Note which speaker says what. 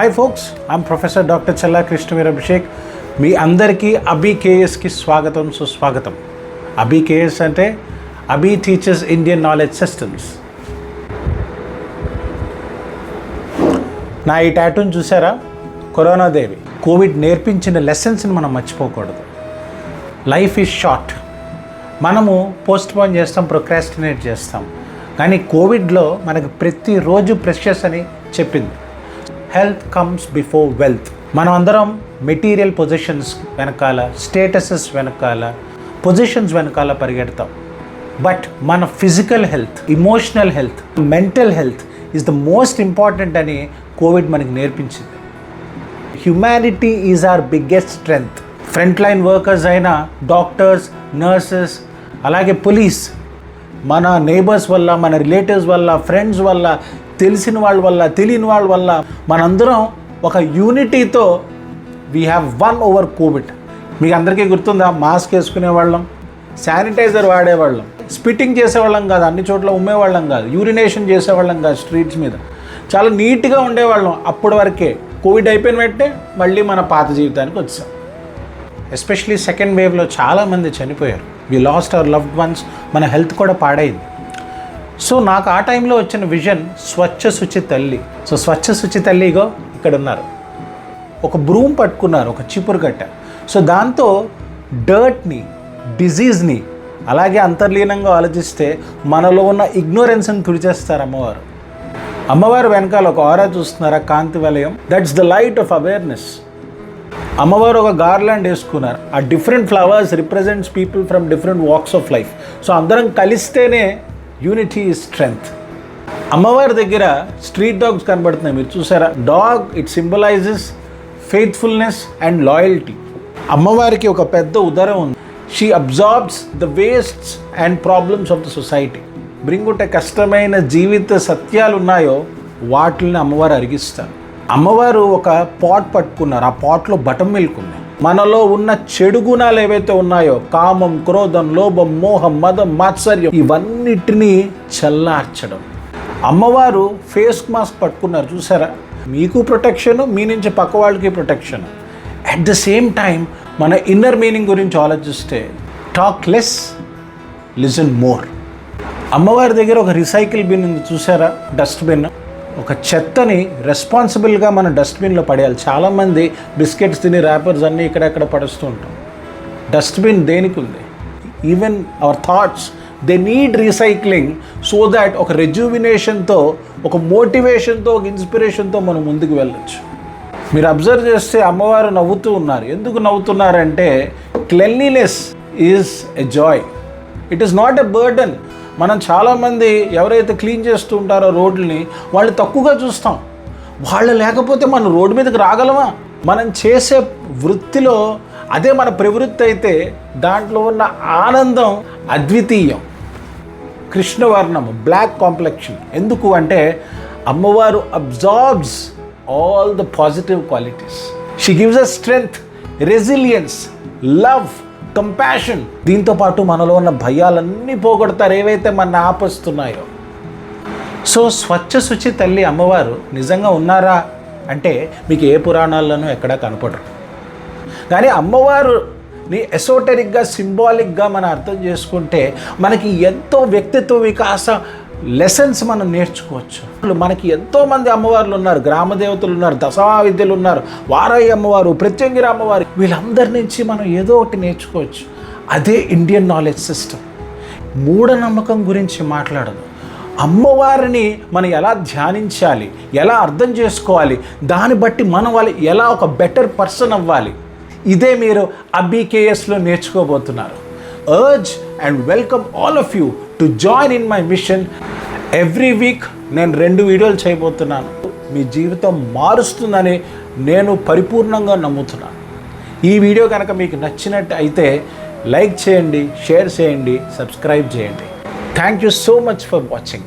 Speaker 1: Hi folks, I'm professor doctor Challa Krishnaveer Abhishek. మీ అందరికీ అభి కేఎస్కి స్వాగతం, సుస్వాగతం. అభి కేఎస్ అంటే Abhi teachers Indian knowledge systems. నా ఈ టాటూని చూసారా? కరోనాదేవి. కోవిడ్ నేర్పించిన లెసన్స్ని మనం మర్చిపోకూడదు. Life is short. మనము పోస్ట్పోన్ చేస్తాం, ప్రొక్రాస్టినేట్ చేస్తాం. కానీ కోవిడ్లో మనకు ప్రతిరోజు ప్రెషస్ అని చెప్పింది. Health comes before wealth. మనం అందరం మెటీరియల్ పొజిషన్స్ వెనకాల, స్టేటసెస్ వెనకాల, పొజిషన్స్ వెనకాల పరిగెడతాం. బట్ మన physical health, emotional health, mental health is the most important అని కోవిడ్ మనకి నేర్పించింది. Humanity is our biggest strength. Front line workers అయిన డాక్టర్స్, నర్సెస్, అలాగే పోలీస్, మన నేబర్స్ వల్ల, మన రిలేటివ్స్ వల్ల, ఫ్రెండ్స్ వల్ల, తెలిసిన వాళ్ళ వల్ల, తెలియని వాళ్ళ వల్ల మనందరం ఒక యూనిటీతో we have won over COVID. మీకు అందరికీ గుర్తుందా? మాస్క్ వేసుకునేవాళ్ళం, శానిటైజర్ వాడేవాళ్ళం, స్పిట్టింగ్ చేసేవాళ్ళం కాదు, అన్ని చోట్ల ఉమ్మేవాళ్ళం కాదు, యూరినేషన్ చేసేవాళ్ళం కాదు, స్ట్రీట్స్ మీద చాలా నీట్గా ఉండేవాళ్ళం. అప్పటి వరకే కోవిడ్ అయిపోయిన వెంటనే మళ్ళీ మన పాత జీవితానికి వచ్చాం. ఎస్పెషలీ సెకండ్ వేవ్లో చాలామంది చనిపోయారు. వి లాస్ట్ అవర్ లవ్డ్ వన్స్. మన హెల్త్ కూడా పాడైంది. సో నాకు ఆ టైంలో వచ్చిన విజన్ స్వచ్ఛ శుచి తల్లి. సో స్వచ్ఛ శుచి తల్లిగో ఇక్కడ ఉన్నారు. ఒక బ్రూమ్ పట్టుకున్నారు, ఒక చీపురు కట్ట. సో దాంతో డర్ట్ని, డిజీజ్ని, అలాగే అంతర్లీనంగా ఆలోచిస్తే మనలో ఉన్న ఇగ్నోరెన్స్ని తుడిచేస్తారు అమ్మవారు. అమ్మవారు వెనకాల ఒక ఆరా చూస్తున్నారా? కాంతి వలయం. That's the light of awareness. అమ్మవారు ఒక గార్లాండ్ వేసుకున్నారు. ఆ different flowers represents people from different walks of life. So అందరం కలిస్తేనే యూనిటీ ఈజ్ స్ట్రెంగ్త్. అమ్మవారి దగ్గర స్ట్రీట్ డాగ్స్ కనబడుతున్నాయి, మీరు చూసారా? Dog, it symbolises faithfulness and loyalty. అమ్మవారికి ఒక పెద్ద ఉదరం ఉంది. She absorbs the wastes and problems of the society. బ్రింగుంటే కష్టమైన జీవిత సత్యాలు ఉన్నాయో వాటిని అమ్మవారు అరిగిస్తారు. అమ్మవారు ఒక పాట్ పట్టుకున్నారు. ఆ పాట్లో బటర్ మిల్క్ ఉంది. మనలో ఉన్న చెడు గుణాలు ఏవైతే ఉన్నాయో, కామం, క్రోధం, లోభం, మోహం, మదం, మాత్సర్యం, ఇవన్నిటినీ చల్లార్చడం. అమ్మవారు ఫేస్ మాస్క్ పట్టుకున్నారు, చూసారా? మీకు ప్రొటెక్షన్, మీ నుంచి పక్క వాళ్ళకి protection. At the same time మన ఇన్నర్ మీనింగ్ గురించి ఆలోచిస్తే టాక్ లెస్, లిజన్ మోర్. అమ్మవారి దగ్గర ఒక రీసైకిల్ బిన్ ఉంది, చూసారా? డస్ట్బిన్. ఒక చెత్తని రెస్పాన్సిబుల్గా మనం డస్ట్బిన్లో పడేయాలి. చాలామంది బిస్కెట్స్ తిని ర్యాపర్స్ అన్నీ ఇక్కడెక్కడ పడుస్తూ ఉంటాం. డస్ట్బిన్ దేనికి ఉంది? Even our thoughts, they need recycling so that ఒక రెజ్యూవినేషన్తో, ఒక మోటివేషన్తో, ఒక ఇన్స్పిరేషన్తో మనం ముందుకు వెళ్ళొచ్చు. మీరు అబ్జర్వ్ చేస్తే అమ్మవారు నవ్వుతూ ఉన్నారు. ఎందుకు నవ్వుతున్నారంటే cleanliness is a joy. It is not a burden. మనం చాలామంది ఎవరైతే క్లీన్ చేస్తూ ఉంటారో రోడ్లని, వాళ్ళు తక్కువగా చూస్తాం. వాళ్ళు లేకపోతే మనం రోడ్డు మీదకి రాగలమా? మనం చేసే వృత్తిలో అదే మన ప్రవృత్తి అయితే దాంట్లో ఉన్న ఆనందం అద్వితీయం. కృష్ణవర్ణము, బ్లాక్ కాంప్లెక్షన్. ఎందుకు అంటే అమ్మవారు absorbs all the positive qualities. She gives us strength, resilience, love, compassion. దీంతో పాటు మనలో ఉన్న భయాలన్నీ పోగొడతారు ఏవైతే మన ఆపస్తున్నాయో. సో స్వచ్ఛ శుచి తల్లి అమ్మవారు నిజంగా ఉన్నారా అంటే మీకు ఏ పురాణాల్లోనూ ఎక్కడా కనపడరు. కానీ అమ్మవారుని ఎసోటెరిక్గా, సింబాలిక్గా మనం అర్థం చేసుకుంటే మనకి ఎంతో వ్యక్తిత్వ వికాస లెసన్స్ మనం నేర్చుకోవచ్చు. మనకి ఎంతోమంది అమ్మవార్లు ఉన్నారు, గ్రామదేవతలు ఉన్నారు, దశమా విద్యలు ఉన్నారు, వారాయి అమ్మవారు, ప్రత్యంగిర అమ్మవారు. వీళ్ళందరి నుంచి మనం ఏదో ఒకటి నేర్చుకోవచ్చు. అదే ఇండియన్ నాలెడ్జ్ సిస్టమ్. మూఢనమ్మకం గురించి మాట్లాడదు. అమ్మవారిని మనం ఎలా ధ్యానించాలి, ఎలా అర్థం చేసుకోవాలి, దాన్ని బట్టి మనం వాళ్ళు ఎలా ఒక బెటర్ పర్సన్ అవ్వాలి, ఇదే మీరు అభి కేఎస్లో నేర్చుకోబోతున్నారు. Urge and welcome all of you to join in my mission. Every week నేను 2 వీడియోలు చేయబోతున్నాను. మీ జీవితం మారుస్తుందని నేను పరిపూర్ణంగా నమ్ముతున్నాను. ఈ వీడియో కనుక మీకు నచ్చినట్టు అయితే లైక్ చేయండి, షేర్ చేయండి, సబ్స్క్రైబ్ చేయండి. Thank you so much for watching.